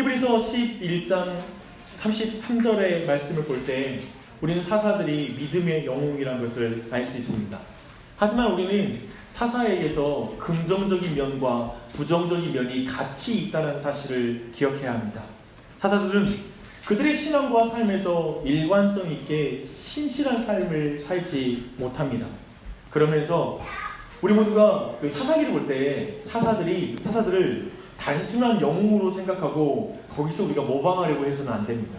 히브리서 11장 33절의 말씀을 볼 때 우리는 사사들이 믿음의 영웅이라는 것을 알 수 있습니다. 하지만 우리는 사사에게서 긍정적인 면과 부정적인 면이 같이 있다는 사실을 기억해야 합니다. 사사들은 그들의 신앙과 삶에서 일관성 있게 신실한 삶을 살지 못합니다. 그러면서 우리 모두가 그 사사기를 볼 때 사사들을 단순한 영웅으로 생각하고 거기서 우리가 모방하려고 해서는 안 됩니다.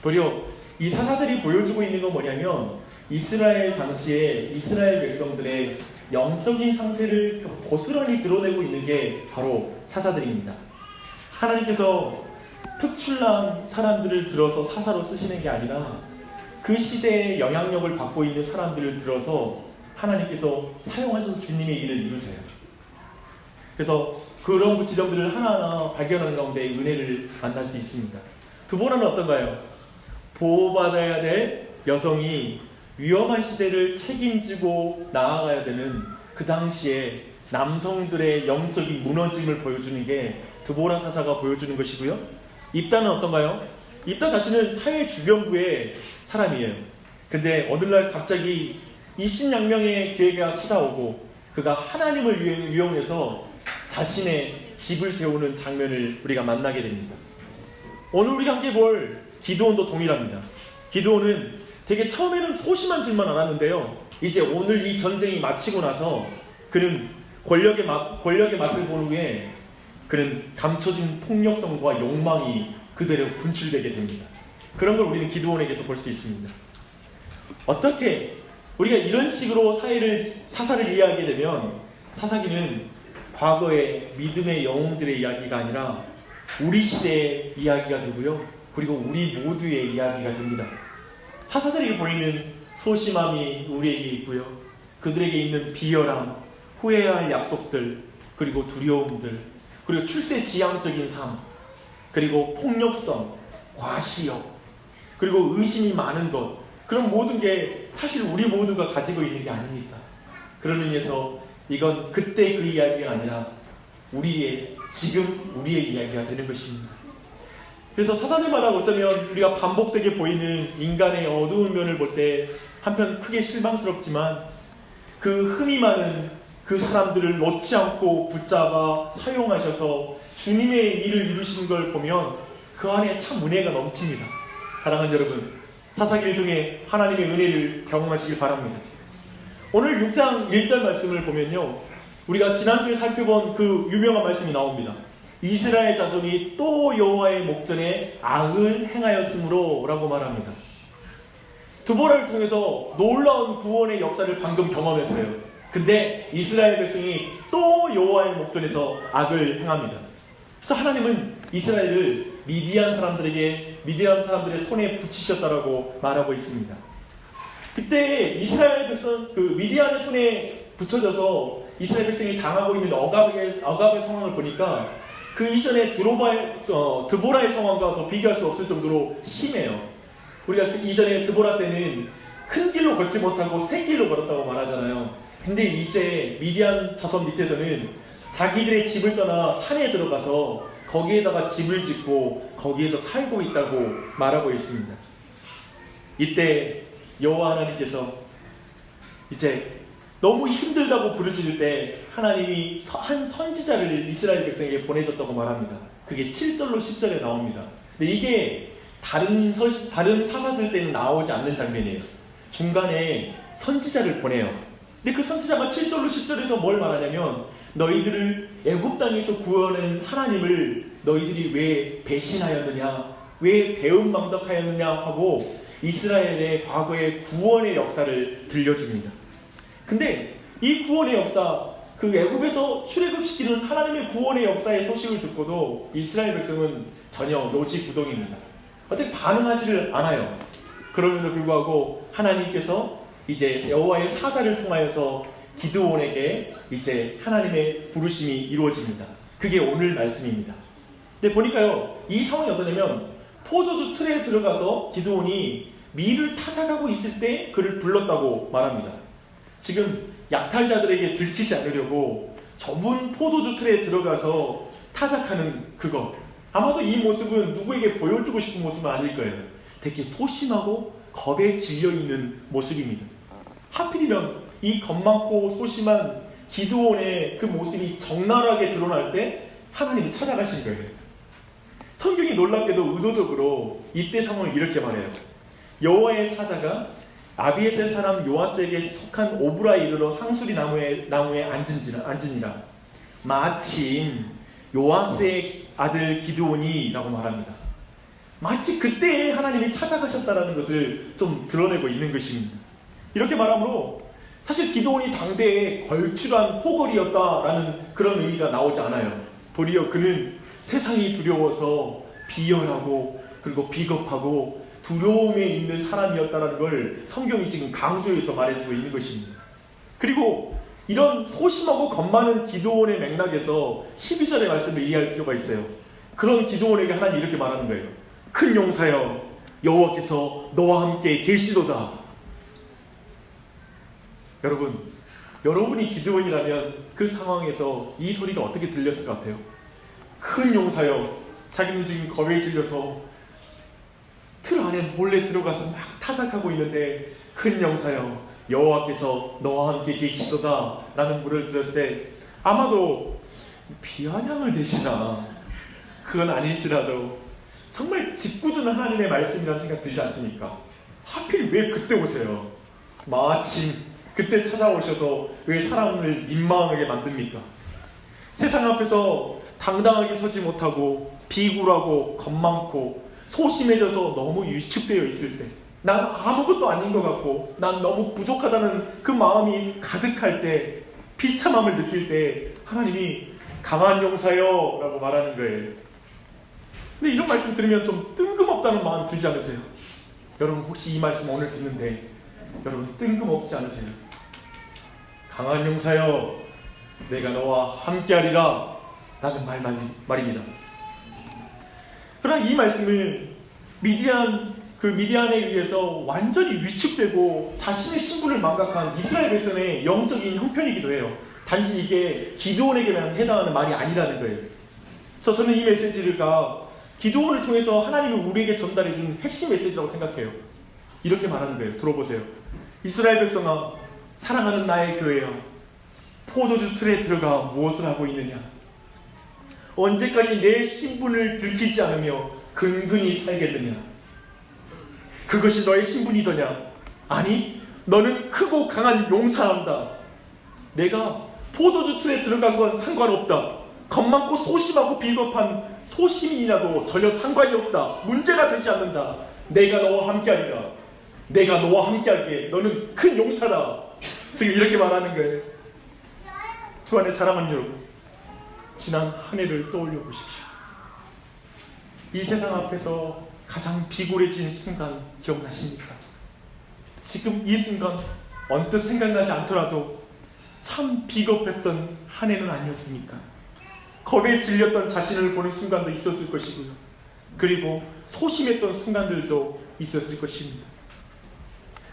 도리어 이 사사들이 보여주고 있는 건 뭐냐면 이스라엘 당시에 이스라엘 백성들의 영적인 상태를 고스란히 드러내고 있는 게 바로 사사들입니다. 하나님께서 특출난 사람들을 들어서 사사로 쓰시는 게 아니라 그 시대의 영향력을 받고 있는 사람들을 들어서 하나님께서 사용하셔서 주님의 일을 이루세요. 그래서 그런 지점들을 하나하나 발견하는 가운데 은혜를 만날 수 있습니다. 두 번째는 어떤가요? 보호받아야 될 여성이 위험한 시대를 책임지고 나아가야 되는 그 당시에 남성들의 영적인 무너짐을 보여주는 게 드보라 사사가 보여주는 것이고요. 입다는 어떤가요? 입다 자신은 사회 주변부의 사람이에요. 근데 어느 날 갑자기 입신양명의 기회가 찾아오고 그가 하나님을 이용해서 자신의 집을 세우는 장면을 우리가 만나게 됩니다. 오늘 우리가 함께 볼 기드온도 동일합니다. 기드온은 되게 처음에는 소심한 줄만 알았는데요. 이제 오늘 이 전쟁이 마치고 나서 그는 권력의 맛을 본 후에 그는 감춰진 폭력성과 욕망이 그대로 분출되게 됩니다. 그런 걸 우리는 기드온에게서 볼 수 있습니다. 어떻게 우리가 이런 식으로 사사를 이해하게 되면 사사기는 과거의 믿음의 영웅들의 이야기가 아니라 우리 시대의 이야기가 되고요. 그리고 우리 모두의 이야기가 됩니다. 사사들에게 보이는 소심함이 우리에게 있고요. 그들에게 있는 비열함, 후회해야 할 약속들, 그리고 두려움들, 그리고 출세지향적인 삶, 그리고 폭력성, 과시욕, 그리고 의심이 많은 것, 그런 모든 게 사실 우리 모두가 가지고 있는 게 아닙니까? 그런 의미에서 이건 그때 그 이야기가 아니라 지금 우리의 이야기가 되는 것입니다. 그래서 사사들마다 어쩌면 우리가 반복되게 보이는 인간의 어두운 면을 볼 때 한편 크게 실망스럽지만 그 흠이 많은 그 사람들을 놓지 않고 붙잡아 사용하셔서 주님의 일을 이루시는 걸 보면 그 안에 참 은혜가 넘칩니다. 사랑하는 여러분, 사사기를 통해 하나님의 은혜를 경험하시길 바랍니다. 오늘 6장 1절 말씀을 보면요, 우리가 지난주에 살펴본 그 유명한 말씀이 나옵니다. 이스라엘 자손이 또 여호와의 목전에 악을 행하였으므로 라고 말합니다. 드보라를 통해서 놀라운 구원의 역사를 방금 경험했어요. 근데 이스라엘 백성이 또 여호와의 목전에서 악을 행합니다. 그래서 하나님은 이스라엘을 미디안 사람들의 손에 붙이셨다라고 말하고 있습니다. 그때 이스라엘 백성 미디안의 손에 붙여져서 이스라엘 백성이 당하고 있는 억압의 상황을 보니까 그 이전에 드보라의 상황과 더 비교할 수 없을 정도로 심해요. 우리가 그 이전에 드보라 때는 큰 길로 걷지 못하고 새 길로 걸었다고 말하잖아요. 근데 이제 미디안 자손 밑에서는 자기들의 집을 떠나 산에 들어가서 거기에다가 집을 짓고 거기에서 살고 있다고 말하고 있습니다. 이때 여호와 하나님께서 이제 너무 힘들다고 부르짖을 때 하나님이 한 선지자를 이스라엘 백성에게 보내줬다고 말합니다. 그게 7절로 10절에 나옵니다. 근데 이게 다른 사사들 때는 나오지 않는 장면이에요. 중간에 선지자를 보내요. 근데 그 선지자가 7절로 10절에서 뭘 말하냐면 너희들을 애굽 땅에서 구원한 하나님을 너희들이 왜 배신하였느냐, 왜 배은망덕하였느냐 하고 이스라엘의 과거의 구원의 역사를 들려줍니다. 근데 이 구원의 역사, 그 애굽에서 출애굽시키는 하나님의 구원의 역사의 소식을 듣고도 이스라엘 백성은 전혀 요지부동입니다. 어떻게 반응하지를 않아요. 그럼에도 불구하고 하나님께서 이제 여호와의 사자를 통하여서 기드온에게 이제 하나님의 부르심이 이루어집니다. 그게 오늘 말씀입니다. 근데 보니까요, 이 상황이 어떠냐면 포도주 틀에 들어가서 기드온이 밀을 타작하고 있을 때 그를 불렀다고 말합니다. 지금 약탈자들에게 들키지 않으려고 좁은 포도주 틀에 들어가서 타작하는 그거, 아마도 이 모습은 누구에게 보여주고 싶은 모습은 아닐 거예요. 되게 소심하고 겁에 질려있는 모습입니다. 하필이면 이 겁 많고 소심한 기드온의 그 모습이 적나라하게 드러날 때 하나님이 찾아가신 거예요. 성경이 놀랍게도 의도적으로 이때 상황을 이렇게 말해요. 여호와의 사자가 아비에셀 사람 요아스에게 속한 오브라에 이르러 상수리 나무에 앉으니라. 마침 요아스의 아들 기드온이 라고 말합니다. 마치 그때에 하나님이 찾아가셨다는 것을 좀 드러내고 있는 것입니다. 이렇게 말하므로 사실 기드온이 당대에 걸출한 호걸이었다라는 그런 의미가 나오지 않아요. 도리어 그는 세상이 두려워서 비열하고 그리고 비겁하고 두려움에 있는 사람이었다는 걸 성경이 지금 강조해서 말해주고 있는 것입니다. 그리고 이런 소심하고 겁 많은 기드온의 맥락에서 12절의 말씀을 이해할 필요가 있어요. 그런 기드온에게 하나님이 이렇게 말하는 거예요. 큰 용사여, 여호와께서 너와 함께 계시도다. 여러분이 기드온이라면 그 상황에서 이 소리가 어떻게 들렸을 것 같아요? 큰 용사여, 자기는 지금 겁에 질려서 틀 안에 몰래 들어가서 막 타작하고 있는데 큰 용사여, 여호와께서 너와 함께 계시도다 라는 물을 들었을 때 아마도 비아냥을 대시나 그건 아닐지라도 정말 짓궂은 하나님의 말씀이라는 생각 들지 않습니까? 하필 왜 그때 오세요? 마침 그때 찾아오셔서 왜 사람을 민망하게 만듭니까? 세상 앞에서 당당하게 서지 못하고 비굴하고 겁많고 소심해져서 너무 위축되어 있을 때, 난 아무것도 아닌 것 같고 난 너무 부족하다는 그 마음이 가득할 때, 비참함을 느낄 때 하나님이 강한 용사여 라고 말하는 거예요. 근데 이런 말씀 들으면 좀 뜬금없다는 마음 들지 않으세요? 여러분 혹시 이 말씀 오늘 듣는데 여러분 뜬금없지 않으세요? 강한 용사여, 내가 너와 함께하리라 라는 말입니다. 그러나 이 말씀을 미디안에 의해서 완전히 위축되고 자신의 신분을 망각한 이스라엘 백성의 영적인 형편이기도 해요. 단지 이게 기드온에게만 해당하는 말이 아니라는 거예요. 그래서 저는 이 메시지가 기드온을 통해서 하나님이 우리에게 전달해준 핵심 메시지라고 생각해요. 이렇게 말하는 거예요. 들어보세요. 이스라엘 백성아, 사랑하는 나의 교회여, 포도주 틀에 들어가 무엇을 하고 있느냐? 언제까지 내 신분을 들키지 않으며 근근히 살겠느냐? 그것이 너의 신분이더냐? 아니, 너는 크고 강한 용사한다. 내가 포도주 틀에 들어간 건 상관없다. 겁 많고 소심하고 비겁한 소시민이라도 전혀 상관이 없다. 문제가 되지 않는다. 내가 너와 함께하리라. 내가 너와 함께하기에 너는 큰 용사다. 지금 이렇게 말하는 거예요. 주 안에 사랑하는 여러분, 지난 한 해를 떠올려 보십시오. 이 세상 앞에서 가장 비굴해진 순간 기억나십니까? 지금 이 순간 언뜻 생각나지 않더라도 참 비겁했던 한 해는 아니었습니까? 겁에 질렸던 자신을 보는 순간도 있었을 것이고요. 그리고 소심했던 순간들도 있었을 것입니다.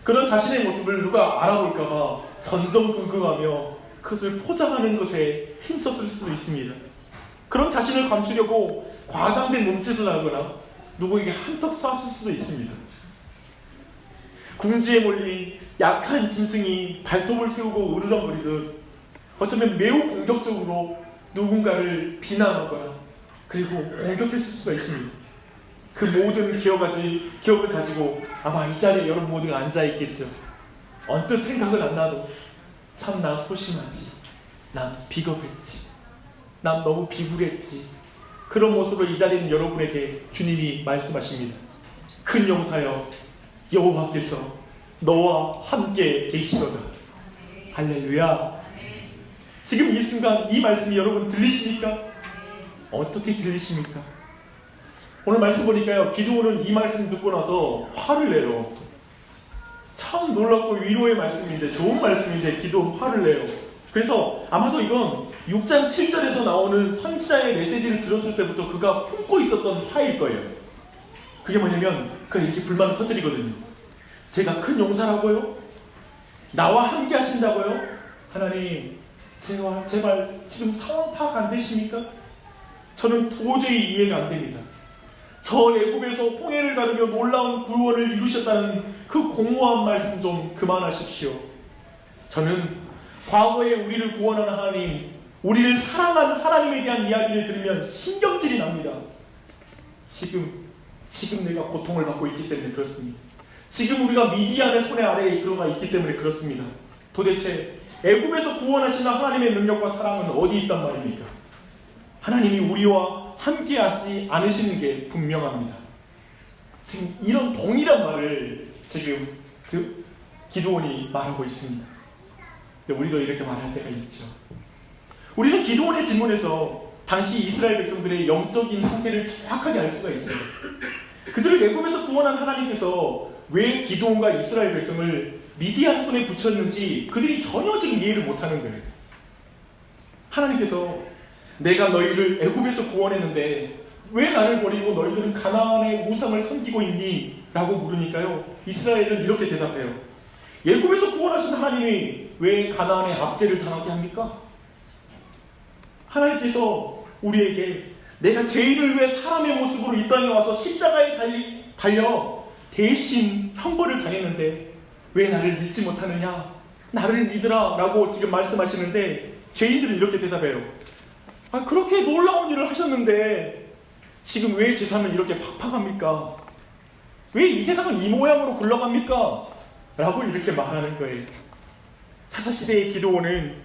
그런 자신의 모습을 누가 알아볼까봐 전전긍긍하며 그것을 포장하는 것에 힘썼을 수도 있습니다. 그런 자신을 감추려고 과장된 몸짓을 하거나 누구에게 한턱 쐈을 수도 있습니다. 궁지에 몰린 약한 짐승이 발톱을 세우고 으르렁거리듯 어쩌면 매우 공격적으로 누군가를 비난하거나 그리고 공격했을 수가 있습니다. 그 모든 기억을 가지고 아마 이 자리에 여러분 모두가 앉아있겠죠. 언뜻 생각은 안 나도 참 나 소심하지, 난 비겁했지, 난 너무 비굴했지. 그런 모습으로 이 자리에 있는 여러분에게 주님이 말씀하십니다. 큰 용사여, 여호와께서 너와 함께 계시도다. 할렐루야. 지금 이 순간 이 말씀이 여러분 들리십니까? 어떻게 들리십니까? 오늘 말씀 보니까요, 기드온은 이 말씀 듣고 나서 화를 내요. 참 놀랍고 위로의 말씀인데, 좋은 말씀인데 기드온 화를 내요. 그래서 아마도 이건 6장 7절에서 나오는 선지자의 메시지를 들었을 때부터 그가 품고 있었던 화일 거예요. 그게 뭐냐면 그가 이렇게 불만을 터뜨리거든요. 제가 큰 용사라고요? 나와 함께 하신다고요? 하나님, 제발 지금 상황 파악 안 되십니까? 저는 도저히 이해가 안 됩니다. 저 애굽에서 홍해를 가르며 놀라운 구원을 이루셨다는 그 공허한 말씀 좀 그만하십시오. 저는 과거에 우리를 구원한 하나님, 우리를 사랑한 하나님에 대한 이야기를 들으면 신경질이 납니다. 지금 내가 고통을 받고 있기 때문에 그렇습니다. 지금 우리가 미디안의 손에 아래에 들어가 있기 때문에 그렇습니다. 도대체 애굽에서 구원하시는 하나님의 능력과 사랑은 어디 있단 말입니까? 하나님이 우리와 함께 하지 않으시는 게 분명합니다. 지금 이런 동일한 말을 지금 기드온이 말하고 있습니다. 근데 우리도 이렇게 말할 때가 있죠. 우리는 기드온의 질문에서 당시 이스라엘 백성들의 영적인 상태를 정확하게 알 수가 있어요. 그들을 애굽에서 구원한 하나님께서 왜 기드온과 이스라엘 백성을 미디안 손에 붙였는지 그들이 전혀 지금 이해를 못하는 거예요. 하나님께서 내가 너희를 애굽에서 구원했는데 왜 나를 버리고 너희들은 가나안의 우상을 섬기고 있니? 라고 물으니까요, 이스라엘은 이렇게 대답해요. 애굽에서 구원하신 하나님이 왜 가나안의 압제를 당하게 합니까? 하나님께서 우리에게 내가 죄인을 위해 사람의 모습으로 이 땅에 와서 십자가에 달려 대신 형벌을 당했는데 왜 나를 믿지 못하느냐? 나를 믿으라 라고 지금 말씀하시는데 죄인들은 이렇게 대답해요. 그렇게 놀라운 일을 하셨는데 지금 왜 제 삶을 이렇게 팍팍합니까? 왜 이 세상은 이 모양으로 굴러갑니까? 라고 이렇게 말하는 거예요. 사사시대의 기드온은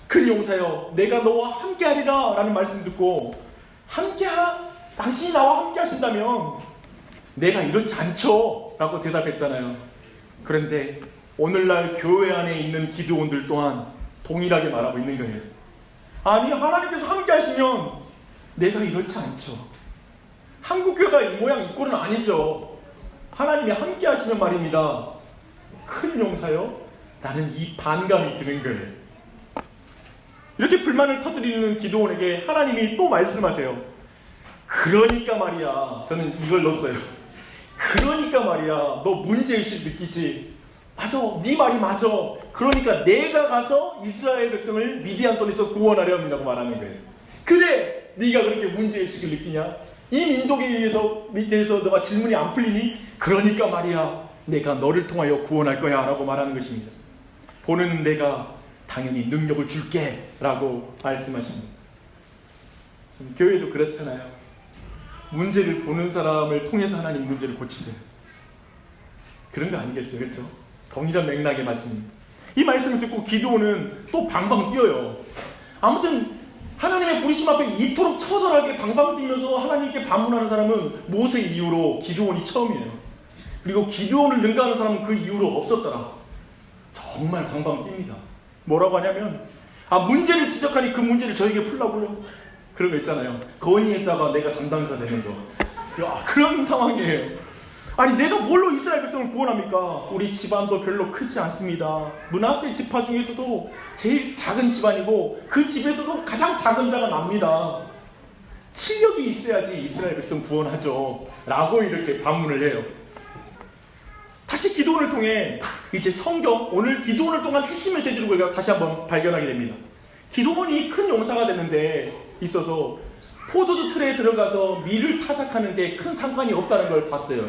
큰 용사여 내가 너와 함께하리라 라는 말씀 듣고 당신이 나와 함께 하신다면 내가 이렇지 않죠 라고 대답했잖아요. 그런데 오늘날 교회 안에 있는 기드온들 또한 동일하게 말하고 있는 거예요. 아니, 하나님께서 함께 하시면 내가 이렇지 않죠. 한국교회가 이 모양 이 꼴은 아니죠. 하나님이 함께 하시면 말입니다. 큰 용사요? 나는 이 반감이 드는 거예요. 이렇게 불만을 터뜨리는 기드온에게 하나님이 또 말씀하세요. 그러니까 말이야, 저는 이걸 넣었어요. 그러니까 말이야, 너 문제의식 느끼지? 맞아, 네 말이 맞아. 그러니까 내가 가서 이스라엘 백성을 미디안 손에서 구원하려고 말하는 거예요. 그래, 네가 그렇게 문제의식을 느끼냐? 이 민족에 의해서 밑에서 너가 질문이 안 풀리니? 그러니까 말이야, 내가 너를 통하여 구원할 거야 라고 말하는 것입니다. 보는 내가 당연히 능력을 줄게 라고 말씀하십니다. 교회도 그렇잖아요. 문제를 보는 사람을 통해서 하나님 문제를 고치세요. 그런 거 아니겠어요? 그렇죠? 동일한 맥락의 말씀입니다. 이 말씀을 듣고 기드온은 또 방방 뛰어요. 아무튼 하나님의 부르심 앞에 이토록 처절하게 방방 뛰면서 하나님께 반문하는 사람은 모세 이후로 기드온이 처음이에요. 그리고 기드온을 능가하는 사람은 그 이후로 없었더라. 정말 방방 뜁니다. 뭐라고 하냐면 문제를 지적하니 그 문제를 저에게 풀라고요? 그런 거 있잖아요. 건의했다가 내가 담당자 되는 거. 그런 상황이에요. 아니, 내가 뭘로 이스라엘 백성을 구원합니까? 우리 집안도 별로 크지 않습니다. 므낫세 지파 중에서도 제일 작은 집안이고 그 집에서도 가장 작은 자가 납니다. 실력이 있어야지 이스라엘 백성 구원하죠 라고 이렇게 반문을 해요. 다시 기드온을 통해 이제 성경, 오늘 기드온을 통한 핵심 메시지를 우리가 다시 한번 발견하게 됩니다. 기드온이 큰 용사가 되는데 있어서 포도주 틀에 들어가서 밀을 타작하는 게 큰 상관이 없다는 걸 봤어요.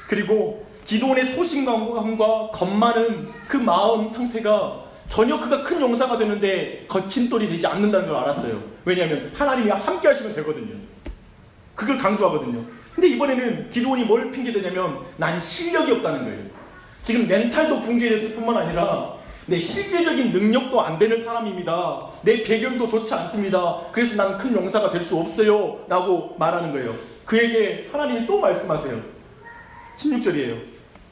그리고 기드온의 소신감과 겁 많은 그 마음 상태가 전혀 그가 큰 용사가 되는데 거침돌이 되지 않는다는 걸 알았어요. 왜냐하면 하나님이 함께 하시면 되거든요. 그걸 강조하거든요. 근데 이번에는 기드온이 뭘 핑계대냐면 난 실력이 없다는 거예요. 지금 멘탈도 붕괴됐을 뿐만 아니라 내 실제적인 능력도 안 되는 사람입니다. 내 배경도 좋지 않습니다. 그래서 난 큰 용사가 될 수 없어요 라고 말하는 거예요. 그에게 하나님이 또 말씀하세요. 16절이에요.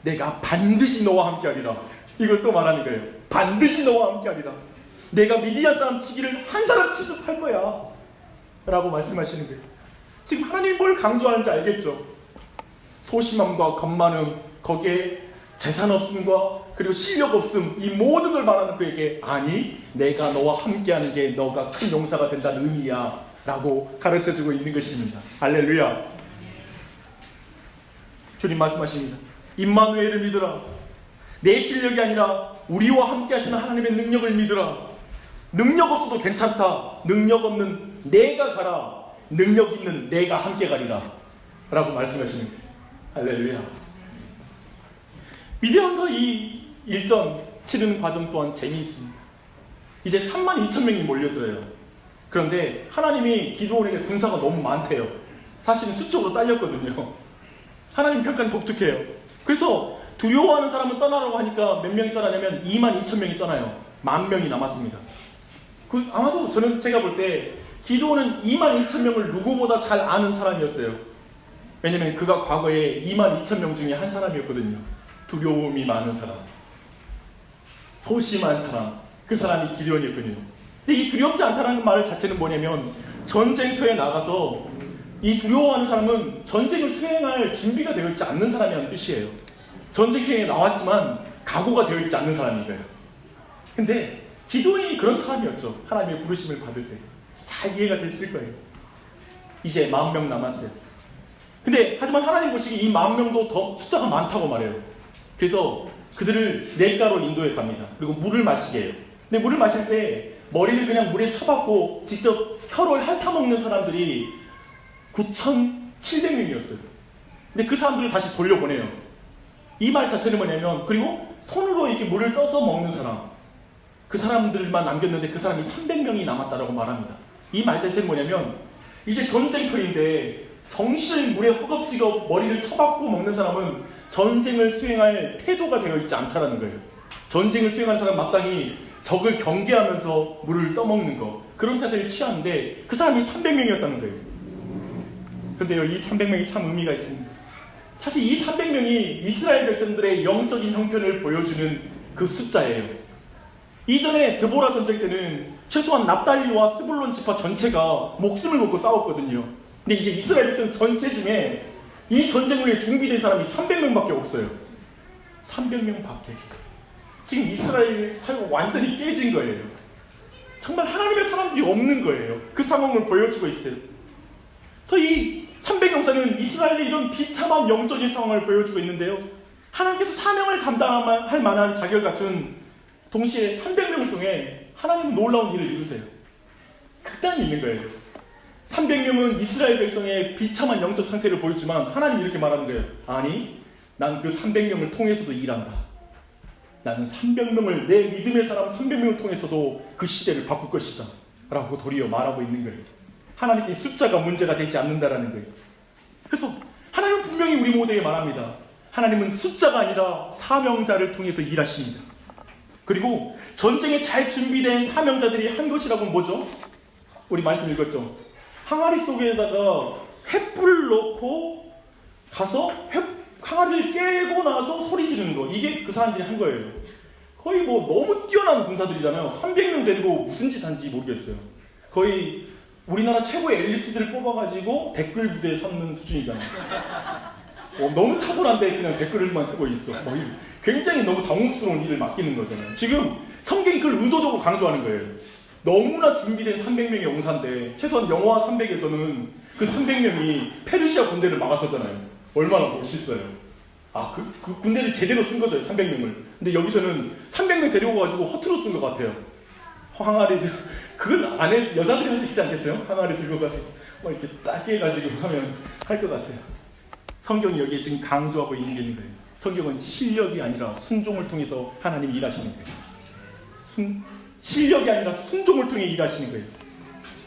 내가 반드시 너와 함께 하리라. 이걸 또 말하는 거예요. 반드시 너와 함께 하리라. 내가 미디안 사람 치기를 한 사람 치듯 할 거야 라고 말씀하시는 거예요. 지금 하나님이 뭘 강조하는지 알겠죠? 소심함과 겁많음, 거기에 재산 없음과 그리고 실력 없음, 이 모든 걸 말하는 그에게 아니, 내가 너와 함께하는 게 너가 큰 용사가 된다는 의미야 라고 가르쳐주고 있는 것입니다. 할렐루야. 주님 말씀하십니다. 임마누엘을 믿으라. 내 실력이 아니라 우리와 함께 하시는 하나님의 능력을 믿으라. 능력 없어도 괜찮다. 능력 없는 내가 가라. 능력 있는 내가 함께 가리라 라고 말씀하시는 거예요. 할렐루야. 미디안과 이 일전 치르는 과정 또한 재미있습니다. 이제 32,000명이 몰려들어요. 그런데 하나님이 기드온에게 군사가 너무 많대요. 사실은 수적으로 딸렸거든요. 하나님 평가는 독특해요. 그래서 두려워하는 사람은 떠나라고 하니까 몇 명이 떠나냐면 22,000명이 떠나요. 10,000명이 남았습니다. 아마도 저는 제가 볼 때 기드온은 22,000명을 누구보다 잘 아는 사람이었어요. 왜냐면 그가 과거에 22,000명 중에 한 사람이었거든요. 두려움이 많은 사람, 소심한 사람, 그 사람이 기드온이었거든요. 근데 이 두렵지 않다는 말 자체는 뭐냐면 전쟁터에 나가서 이 두려워하는 사람은 전쟁을 수행할 준비가 되어 있지 않는 사람이라는 뜻이에요. 전쟁터에 나왔지만 각오가 되어 있지 않는 사람인 거예요. 근데 기드온이 그런 사람이었죠. 하나님의 부르심을 받을 때 잘 이해가 됐을 거예요. 이제 40,000명 남았어요. 근데 하지만 하나님 보시기에 이 40,000명도 더 숫자가 많다고 말해요. 그래서 그들을 냇가로 인도해 갑니다. 그리고 물을 마시게 해요. 근데 물을 마실 때 머리를 그냥 물에 쳐박고 직접 혀를 핥아먹는 사람들이 9,700명이었어요. 근데 그 사람들을 다시 돌려보내요. 이 말 자체는 뭐냐면, 그리고 손으로 이렇게 물을 떠서 먹는 사람, 그 사람들만 남겼는데 그 사람이 300명이 남았다라고 말합니다. 이 말 자체는 뭐냐면, 이제 전쟁터인데 정신을 물에 허겁지겁 머리를 쳐박고 먹는 사람은 전쟁을 수행할 태도가 되어 있지 않다라는 거예요. 전쟁을 수행하는 사람 마땅히 적을 경계하면서 물을 떠먹는 거, 그런 자세를 취하는데 그 사람이 300명이었다는 거예요. 그런데요, 이 300명이 참 의미가 있습니다. 사실 이 300명이 이스라엘 백성들의 영적인 형편을 보여주는 그 숫자예요. 이전에 드보라 전쟁 때는 최소한 납달리와 스불론 지파 전체가 목숨을 걸고 싸웠거든요. 근데 이제 이스라엘 백성 전체 중에 이 전쟁을 위해 준비된 사람이 300명밖에 없어요. 300명 밖에. 지금 이스라엘 사회가 완전히 깨진 거예요. 정말 하나님의 사람들이 없는 거예요. 그 상황을 보여주고 있어요. 그래서 이 300용사는 이스라엘의 이런 비참한 영적인 상황을 보여주고 있는데요. 하나님께서 사명을 감당할 만한 자격을 갖춘 동시에 300명을 통해 하나님은 놀라운 일을 이루세요. 극단이 있는 거예요. 300명은 이스라엘 백성의 비참한 영적 상태를 보였지만 하나님이 이렇게 말하는 거예요. 아니, 난 그 300명을 통해서도 일한다. 나는 300명을, 내 믿음의 사람 300명을 통해서도 그 시대를 바꿀 것이다 라고 도리어 말하고 있는 거예요. 하나님께 숫자가 문제가 되지 않는다라는 거예요. 그래서 하나님은 분명히 우리 모두에게 말합니다. 하나님은 숫자가 아니라 사명자를 통해서 일하십니다. 그리고 전쟁에 잘 준비된 사명자들이 한 것이라고는 뭐죠? 우리 말씀 읽었죠? 항아리 속에다가 횃불 넣고 가서 항아리를 깨고 나서 소리 지르는 거, 이게 그 사람들이 한 거예요. 거의 뭐 너무 뛰어난 군사들이잖아요. 300명 데리고 무슨 짓 한지 모르겠어요. 거의 우리나라 최고의 엘리트들을 뽑아가지고 댓글 부대에 섰는 수준이잖아요. 너무 탁월한데 그냥 댓글을만 쓰고 있어. 굉장히 너무 당혹스러운 일을 맡기는 거잖아요. 지금 성경이 그걸 의도적으로 강조하는 거예요. 너무나 준비된 300명의 용사인데 최소한 영화 300에서는 그 300명이 페르시아 군대를 막았었잖아요. 얼마나 멋있어요. 그 군대를 제대로 쓴 거죠, 300명을. 근데 여기서는 300명 데리고 가지고 허투루 쓴 것 같아요. 항아리들, 그건 안에 여자들이 할 수 있지 않겠어요? 항아리 들고 가서 이렇게 딱 해가지고 하면 할 것 같아요. 성경이 여기에 지금 강조하고 있는 게 있는 거예요. 성경은 실력이 아니라 순종을 통해서 하나님이 일하시는 거예요. 실력이 아니라 순종을 통해 일하시는 거예요.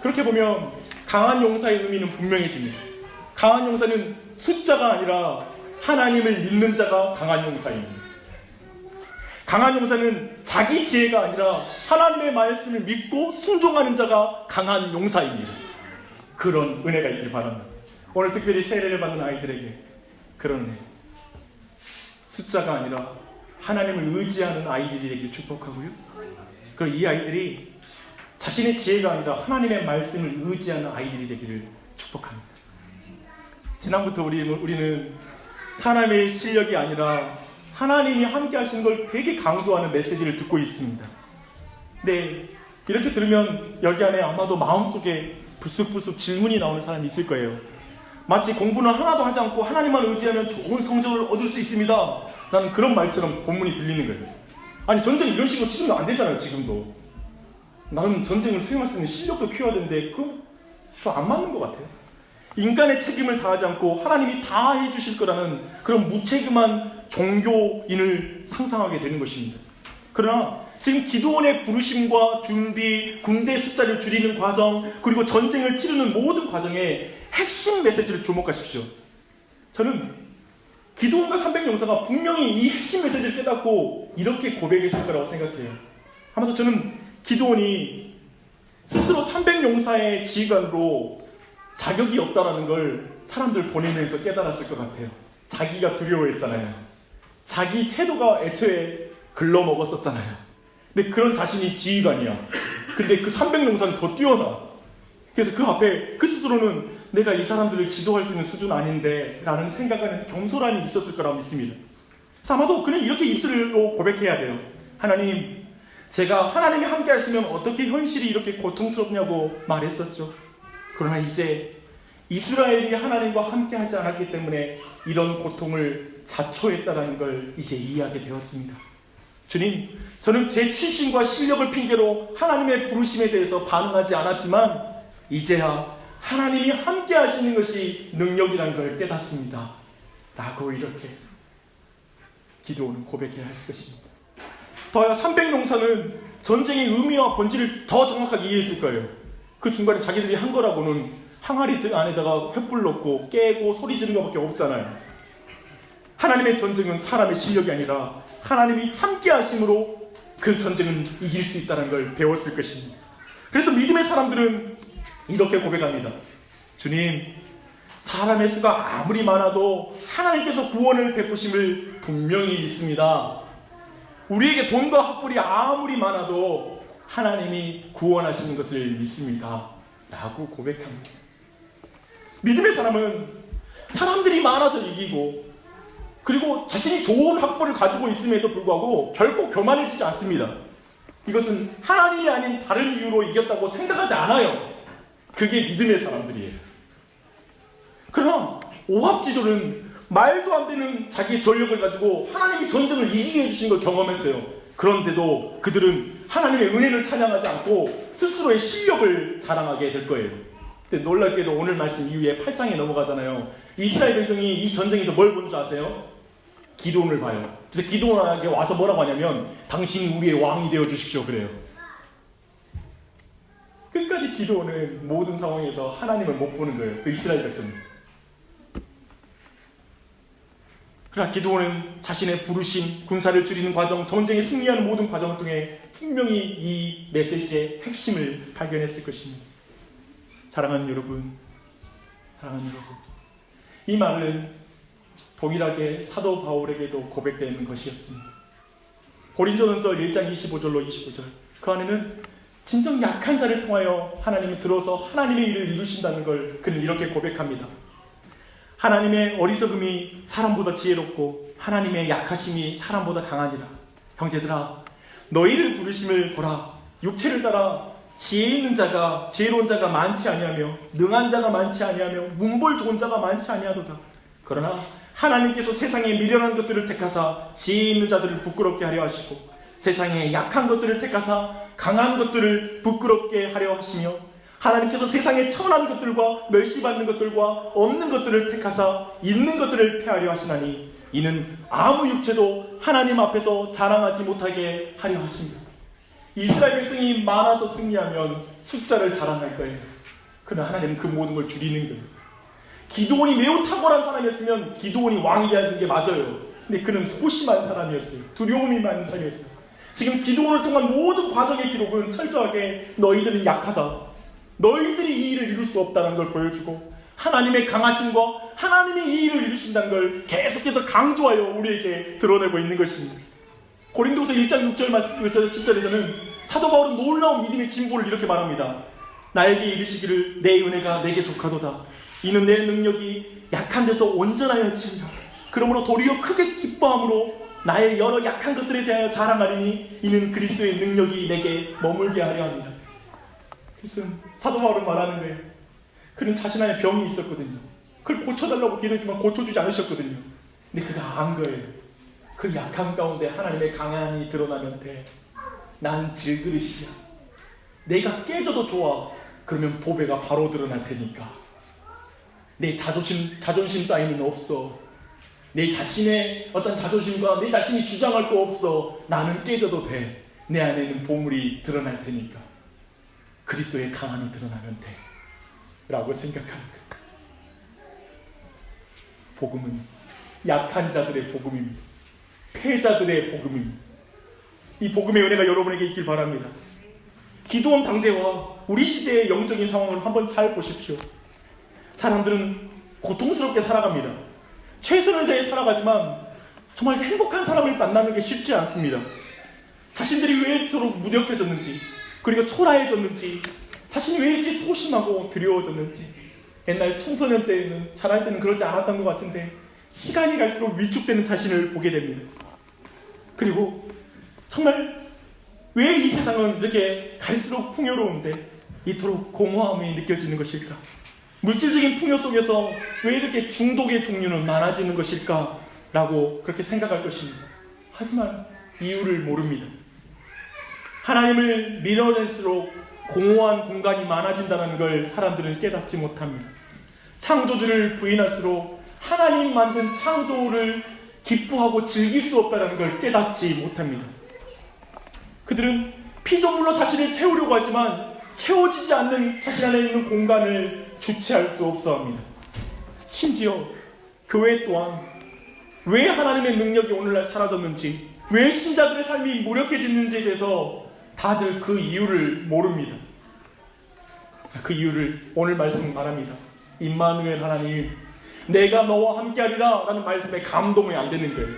그렇게 보면 강한 용사의 의미는 분명해집니다. 강한 용사는 숫자가 아니라 하나님을 믿는 자가 강한 용사입니다. 강한 용사는 자기 지혜가 아니라 하나님의 말씀을 믿고 순종하는 자가 강한 용사입니다. 그런 은혜가 있길 바랍니다. 오늘 특별히 세례를 받는 아이들에게 그런 은혜, 숫자가 아니라 하나님을 의지하는 아이들이 되길 축복하고요. 그리고 이 아이들이 자신의 지혜가 아니라 하나님의 말씀을 의지하는 아이들이 되기를 축복합니다. 지난부터 우리는 사람의 실력이 아니라 하나님이 함께 하시는 걸 되게 강조하는 메시지를 듣고 있습니다. 네, 이렇게 들으면 여기 안에 아마도 마음속에 불쑥불쑥 질문이 나오는 사람이 있을 거예요. 마치 공부는 하나도 하지 않고 하나님만 의지하면 좋은 성적을 얻을 수 있습니다. 나는 그런 말처럼 본문이 들리는 거예요. 아니, 전쟁 이런 식으로 치르면 안 되잖아요. 지금도 나는 전쟁을 수행할 수 있는 실력도 키워야 되는데 그거 좀 안 맞는 것 같아요. 인간의 책임을 다하지 않고 하나님이 다 해주실 거라는 그런 무책임한 종교인을 상상하게 되는 것입니다. 그러나 지금 기도원의 부르심과 준비, 군대 숫자를 줄이는 과정, 그리고 전쟁을 치르는 모든 과정에 핵심 메시지를 주목하십시오. 저는 기도원과 300용사가 분명히 이 핵심 메시지를 깨닫고 이렇게 고백했을 거라고 생각해요. 아마도 저는 기도원이 스스로 300용사의 지휘관으로 자격이 없다라는 걸 사람들 보내면서 깨달았을 것 같아요. 자기가 두려워했잖아요. 자기 태도가 애초에 글러먹었었잖아요. 근데 그런 자신이 지휘관이야. 근데 그 300용사는 더 뛰어나. 그래서 그 앞에 그 스스로는 내가 이 사람들을 지도할 수 있는 수준 아닌데 라는 생각하는 경솔함이 있었을 거라고 믿습니다. 아마도 그냥 이렇게 입술로 고백해야 돼요. 하나님, 제가 하나님이 함께 하시면 어떻게 현실이 이렇게 고통스럽냐고 말했었죠. 그러나 이제 이스라엘이 하나님과 함께 하지 않았기 때문에 이런 고통을 자초했다는 걸 이제 이해하게 되었습니다. 주님, 저는 제 출신과 실력을 핑계로 하나님의 부르심에 대해서 반응하지 않았지만 이제야 하나님이 함께 하시는 것이 능력이라는 걸 깨닫습니다. 라고 이렇게 기도는 고백해야 할 것입니다. 더하여 300용사는 전쟁의 의미와 본질을 더 정확하게 이해했을 거예요. 그 중간에 자기들이 한 거라고는 항아리 안에다가 횃불 넣고 깨고 소리 지르는 것밖에 없잖아요. 하나님의 전쟁은 사람의 실력이 아니라 하나님이 함께 하심으로 그 전쟁은 이길 수 있다는 걸 배웠을 것입니다. 그래서 믿음의 사람들은 이렇게 고백합니다. 주님, 사람의 수가 아무리 많아도 하나님께서 구원을 베푸심을 분명히 믿습니다. 우리에게 돈과 학벌이 아무리 많아도 하나님이 구원하시는 것을 믿습니다. 라고 고백합니다. 믿음의 사람은 사람들이 많아서 이기고 그리고 자신이 좋은 학벌을 가지고 있음에도 불구하고 결코 교만해지지 않습니다. 이것은 하나님이 아닌 다른 이유로 이겼다고 생각하지 않아요. 그게 믿음의 사람들이에요. 그러나 오합지졸은 말도 안 되는 자기의 전력을 가지고 하나님이 전쟁을 이기게 해주신 걸 경험했어요. 그런데도 그들은 하나님의 은혜를 찬양하지 않고 스스로의 실력을 자랑하게 될 거예요. 근데 놀랍게도 오늘 말씀 이후에 8장에 넘어가잖아요. 이스라엘 백성이 이 전쟁에서 뭘 본 줄 아세요? 기드온을 봐요. 그래서 기드온에게 와서 뭐라고 하냐면 당신이 우리의 왕이 되어 주십시오 그래요. 끝까지 기드온은 모든 상황에서 하나님을 못 보는 거예요. 그 이스라엘 백성은. 그러나 기드온은 자신의 부르심, 군사를 줄이는 과정, 전쟁에 승리하는 모든 과정을 통해 분명히 이 메시지의 핵심을 발견했을 것입니다. 사랑하는 여러분, 이 말은 동일하게 사도 바울에게도 고백되는 것이었습니다. 고린도전서 1장 25절로 25절, 그 안에는 진정 약한 자를 통하여 하나님이 들어서 하나님의 일을 이루신다는 걸 그는 이렇게 고백합니다. 하나님의 어리석음이 사람보다 지혜롭고 하나님의 약하심이 사람보다 강하니라. 형제들아, 너희를 부르심을 보라. 육체를 따라 지혜 있는 자가, 지혜로운 자가 많지 아니하며 능한 자가 많지 아니하며 문벌 좋은 자가 많지 아니하도다. 그러나 하나님께서 세상에 미련한 것들을 택하사 지혜 있는 자들을 부끄럽게 하려 하시고 세상에 약한 것들을 택하사 강한 것들을 부끄럽게 하려 하시며 하나님께서 세상에 천한 것들과 멸시받는 것들과 없는 것들을 택하사 있는 것들을 폐하려 하시나니 이는 아무 육체도 하나님 앞에서 자랑하지 못하게 하려 하십니다. 이스라엘 백성이 많아서 승리하면 숫자를 자랑할 거예요. 그러나 하나님은 그 모든 걸 줄이는 거예요. 기드온이 매우 탁월한 사람이었으면 기드온이 왕이 되는 게 맞아요. 근데 그는 소심한 사람이었어요. 두려움이 많은 사람이었어요. 지금 기드온을 통한 모든 과정의 기록은 철저하게 너희들은 약하다, 너희들이 이 일을 이룰 수 없다는 걸 보여주고 하나님의 강하심과 하나님이 이 일을 이루신다는 걸 계속해서 강조하여 우리에게 드러내고 있는 것입니다. 고린도서 1장 6절 10절에서는 사도 바울은 놀라운 믿음의 진보를 이렇게 말합니다. 나에게 이르시기를 내 은혜가 내게 족하도다. 이는 내 능력이 약한 데서 온전하여 지니라. 그러므로 도리어 크게 기뻐함으로 나의 여러 약한 것들에 대하여 자랑하리니 이는 그리스도의 능력이 내게 머물게 하려 합니다. 그래서 사도 바울은 말하는 거예요. 그는 자신 안에 병이 있었거든요. 그걸 고쳐달라고 기도했지만 고쳐주지 않으셨거든요. 근데 그가 안 거예요. 그 약함 가운데 하나님의 강함이 드러나면 돼. 난 질그릇이야. 내가 깨져도 좋아. 그러면 보배가 바로 드러날 테니까. 내 자존심 따위는 없어. 내 자신의 어떤 자존심과 내 자신이 주장할 거 없어. 나는 깨져도 돼. 내 안에는 보물이 드러날 테니까. 그리스도의 강함이 드러나면 돼. 라고 생각하는 거예요. 복음은 약한 자들의 복음입니다. 패자들의 복음입니다. 이 복음의 은혜가 여러분에게 있길 바랍니다. 기도원 당대와 우리 시대의 영적인 상황을 한번 잘 보십시오. 사람들은 고통스럽게 살아갑니다. 최선을 다해 살아가지만 정말 행복한 사람을 만나는 게 쉽지 않습니다. 자신들이 왜 이토록 무력해졌는지, 그리고 초라해졌는지, 자신이 왜 이렇게 소심하고 두려워졌는지, 옛날 청소년 때에는, 자랄 때는 그러지 않았던 것 같은데 시간이 갈수록 위축되는 자신을 보게 됩니다. 그리고 정말 왜 이 세상은 이렇게 갈수록 풍요로운데 이토록 공허함이 느껴지는 것일까? 물질적인 풍요 속에서 왜 이렇게 중독의 종류는 많아지는 것일까? 라고 그렇게 생각할 것입니다. 하지만 이유를 모릅니다. 하나님을 밀어낼수록 공허한 공간이 많아진다는 걸 사람들은 깨닫지 못합니다. 창조주를 부인할수록 하나님 만든 창조를 기뻐하고 즐길 수 없다는 걸 깨닫지 못합니다. 그들은 피조물로 자신을 채우려고 하지만 채워지지 않는 자신 안에 있는 공간을 주체할 수 없어 합니다. 심지어 교회 또한 왜 하나님의 능력이 오늘날 사라졌는지, 왜 신자들의 삶이 무력해지는지에 대해서 다들 그 이유를 모릅니다. 그 이유를 오늘 말씀은 말합니다. 임마누엘 하나님, 내가 너와 함께하리라 라는 말씀에 감동이 안 되는 거예요.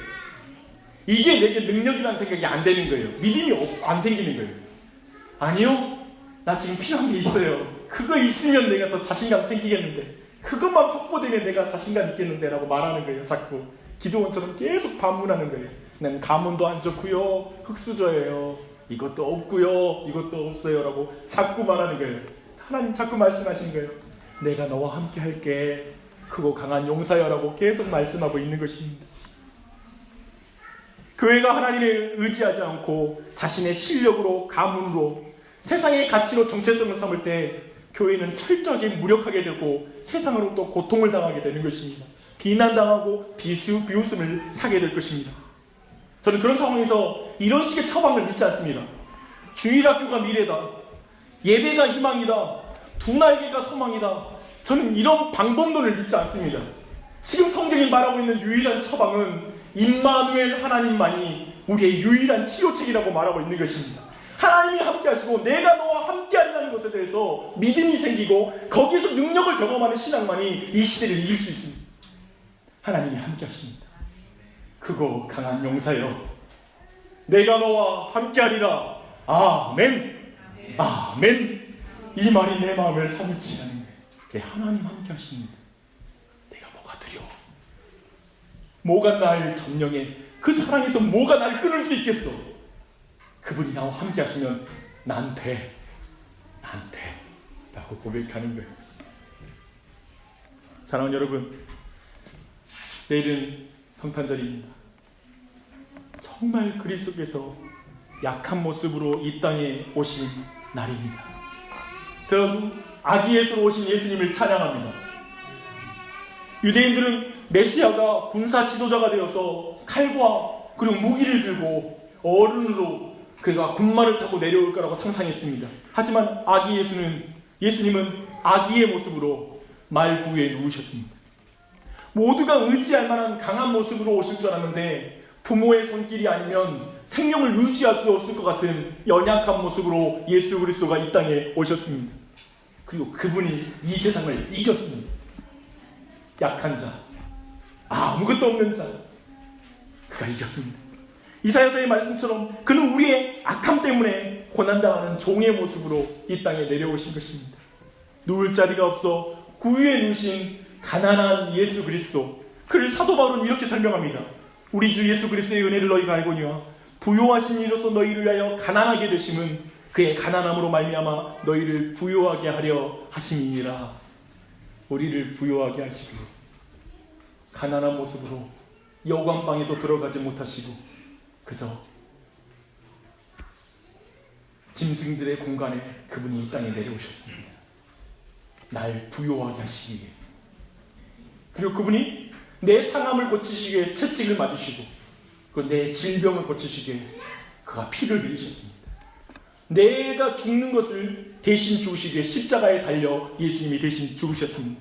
이게 내게 능력이라는 생각이 안 되는 거예요. 믿음이 안 생기는 거예요. 아니요, 나 지금 필요한 게 있어요. 그거 있으면 내가 더 자신감 생기겠는데, 그것만 확보되면 내가 자신감 있겠는데 라고 말하는 거예요. 자꾸 기도원처럼 계속 반문하는 거예요. 난 가문도 안 좋고요, 흙수저예요, 이것도 없고요, 이것도 없어요 라고 자꾸 말하는 거예요. 하나님 자꾸 말씀하시는 거예요. 내가 너와 함께 할게, 크고 강한 용사여 라고 계속 말씀하고 있는 것입니다. 교회가 하나님을 의지하지 않고 자신의 실력으로, 가문으로, 세상의 가치로 정체성을 삼을 때 교회는 철저하게 무력하게 되고 세상으로 또 고통을 당하게 되는 것입니다. 비난당하고 비웃음을 사게 될 것입니다. 저는 그런 상황에서 이런 식의 처방을 믿지 않습니다. 주일학교가 미래다, 예배가 희망이다, 두 날개가 소망이다. 저는 이런 방법론을 믿지 않습니다. 지금 성경이 말하고 있는 유일한 처방은 임마누엘 하나님만이 우리의 유일한 치료책이라고 말하고 있는 것입니다. 하나님이 함께 하시고 내가 너와 함께 하리라는 것에 대해서 믿음이 생기고 거기서 능력을 경험하는 신앙만이 이 시대를 이길 수 있습니다. 하나님이 함께 하십니다. 크고 강한 용사여, 내가 너와 함께 하리라. 아멘. 아멘. 이 말이 내 마음을 사무치게 하는 거예요. 하나님 함께 하십니다. 내가 뭐가 두려워? 뭐가 날 점령해? 그 사랑에서 뭐가 날 끊을 수 있겠어? 그분이 나와 함께 하시면 난 돼, 난 돼 라고 고백하는 거예요. 사랑하는 여러분, 내일은 성탄절입니다. 정말 그리스도께서 약한 모습으로 이 땅에 오신 날입니다. 저 아기 예수로 오신 예수님을 찬양합니다. 유대인들은 메시아가 군사 지도자가 되어서 칼과 그리고 무기를 들고 어른으로 그가 군마를 타고 내려올 거라고 상상했습니다. 하지만 예수님은 아기의 모습으로 말구에 누우셨습니다. 모두가 의지할 만한 강한 모습으로 오실 줄 알았는데 부모의 손길이 아니면 생명을 유지할 수 없을 것 같은 연약한 모습으로 예수 그리스도가 이 땅에 오셨습니다. 그리고 그분이 이 세상을 이겼습니다. 약한 자, 아무것도 없는 자, 그가 이겼습니다. 이사야서의 말씀처럼 그는 우리의 악함 때문에 고난당하는 종의 모습으로 이 땅에 내려오신 것입니다. 누울 자리가 없어 구유에 누우신 가난한 예수 그리스도, 그를 사도 바울은 이렇게 설명합니다. 우리 주 예수 그리스도의 은혜를 너희가 알거니와 부요하신 이로써 너희를 위하여 가난하게 되심은 그의 가난함으로 말미암아 너희를 부요하게 하려 하심이니라. 우리를 부요하게 하시고 가난한 모습으로 여관방에도 들어가지 못하시고 그저 짐승들의 공간에 그분이 이 땅에 내려오셨습니다. 날 부요하게 하시기 위해, 그리고 그분이 내 상함을 고치시기 위해 채찍을 맞으시고 내 질병을 고치시기 위해 그가 피를 흘리셨습니다. 내가 죽는 것을 대신 죽으시기 위해 십자가에 달려 예수님이 대신 죽으셨습니다.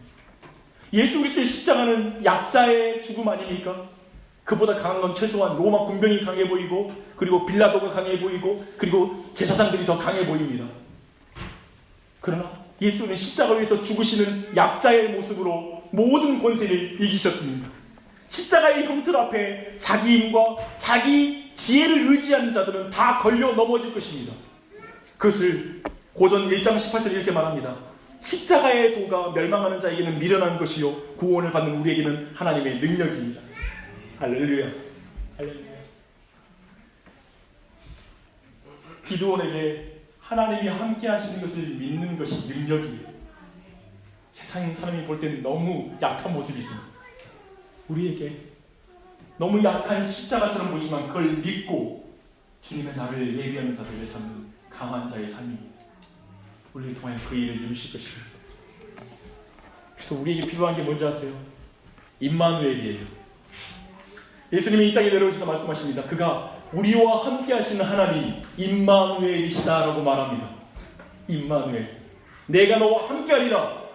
예수 그리스도의 십자가는 약자의 죽음 아닙니까? 그보다 강한 건 최소한 로마 군병이 강해 보이고, 그리고 빌라도가 강해 보이고, 그리고 제사장들이 더 강해 보입니다. 그러나 예수는 십자가를 위해서 죽으시는 약자의 모습으로 모든 권세를 이기셨습니다. 십자가의 형틀 앞에 자기 힘과 자기 지혜를 의지하는 자들은 다 걸려 넘어질 것입니다. 그것을 고전 1장 18절에 이렇게 말합니다. 십자가의 도가 멸망하는 자에게는 미련한 것이요 구원을 받는 우리에게는 하나님의 능력입니다. 할렐루야. 할렐루야. 기드온에게 하나님이 함께 하시는 것을 믿는 것이 능력이에요. 세상 사람이 볼 때는 너무 약한 모습이지. 우리에게 너무 약한 십자가처럼 보이지만 그걸 믿고 주님의 나를 예비하는 자를 위해서는 강한 자의 삶입니다. 우리를 통하여 그 일을 이루실 것입니다. 그래서 우리에게 필요한 게 뭔지 아세요? 임마누엘이에요. 예수님이 이 땅에 내려오셔서 말씀하십니다. 그가 우리와 함께 하시는 하나님 임마누엘이시다라고 말합니다. 임마누엘, 내가 너와 함께 하리라.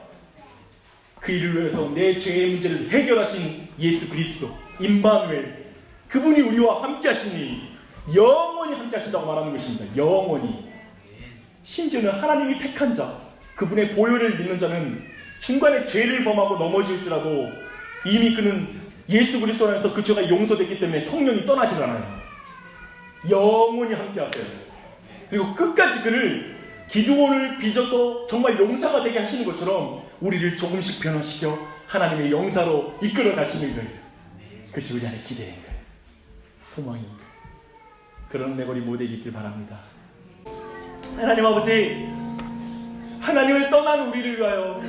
그 일을 위해서 내 죄의 문제를 해결하신 예수 그리스도 임마누엘, 그분이 우리와 함께 하시니 영원히 함께 하신다고 말하는 것입니다. 영원히. 심지어는 하나님이 택한 자, 그분의 보혈을 믿는 자는 중간에 죄를 범하고 넘어질지라도 이미 그는 예수 그리스도 안에서 그 죄가 용서됐기 때문에 성령이 떠나질 않아요. 영원히 함께 하세요. 그리고 끝까지 그를 기드온을 빚어서 정말 용사가 되게 하시는 것처럼 우리를 조금씩 변화시켜 하나님의 용사로 이끌어 가시는 거예요. 그것이 우리 안에 기대인 거예요. 소망인 거예요. 그런 내골이 모두에게 있길 바랍니다. 하나님 아버지, 하나님을 떠난 우리를 위하여,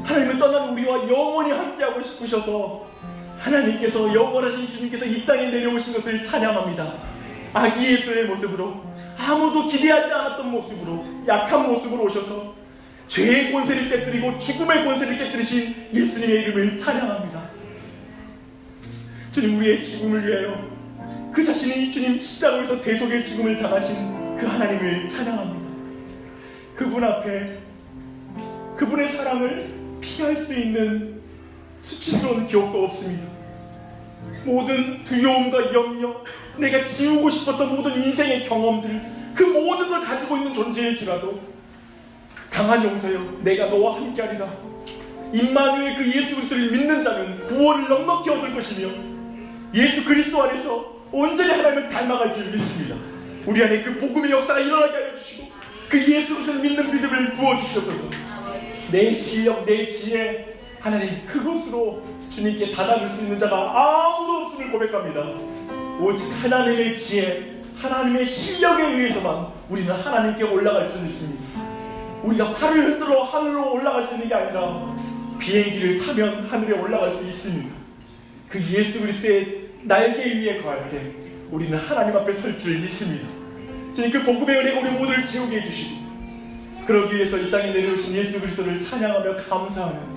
하나님을 떠난 우리와 영원히 함께하고 싶으셔서 하나님께서, 영원하신 주님께서 이 땅에 내려오신 것을 찬양합니다. 아기 예수의 모습으로, 아무도 기대하지 않았던 모습으로, 약한 모습으로 오셔서 죄의 권세를 깨뜨리고 죽음의 권세를 깨뜨리신 예수님의 이름을 찬양합니다. 주님, 우리의 죽음을 위하여 그 자신이 주님 십자가에서 대속의 죽음을 당하신 그 하나님을 찬양합니다. 그분 앞에 그분의 사랑을 피할 수 있는 수치스러운 기억도 없습니다. 모든 두려움과 염려, 내가 지우고 싶었던 모든 인생의 경험들, 그 모든 걸 가지고 있는 존재일지라도 강한 용서여, 내가 너와 함께하리라. 임마누엘 그 예수 그리스도를 믿는 자는 구원을 넉넉히 얻을 것이며 예수 그리스도 안에서 온전히 하나님을 닮아갈 줄 믿습니다. 우리 안에 그 복음의 역사가 일어나게 하여 주시고 그 예수 그리스도를 믿는 믿음을 부어주시옵소서. 내 실력, 내 지혜, 하나님 그것으로 주님께 다다를 수 있는 자가 아무도 없음을 고백합니다. 오직 하나님의 지혜, 하나님의 실력에 의해서만 우리는 하나님께 올라갈 줄 믿습니다. 우리가 팔을 흔들어 하늘로 올라갈 수 있는 게 아니라 비행기를 타면 하늘에 올라갈 수 있습니다. 그 예수 그리스도의 날개 위에 거할 때 우리는 하나님 앞에 설 줄 믿습니다. 주님, 그 복음의 은혜가 우리 모두를 채우게 해주시고 그러기 위해서 이 땅에 내려오신 예수 그리스도를 찬양하며 감사하는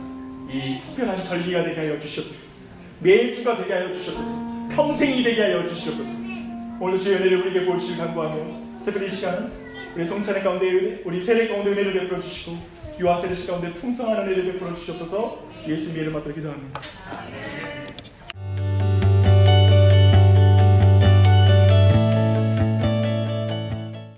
이 특별한 절기가 되게 하여 주시옵소서. 매주가 되게 하여 주시옵소서. 평생이 되게 하여 주시옵소서. 오늘도 주의 은혜를 우리에게 보여주시길 간구하며 특별히 이 시간은 우리 성찬의 가운데, 우리 세례 가운데 은혜를 베풀어 주시고 유아 세례식 가운데 풍성한 은혜를 베풀어 주시옵소서. 예수님의 이름 받들어 기도합니다.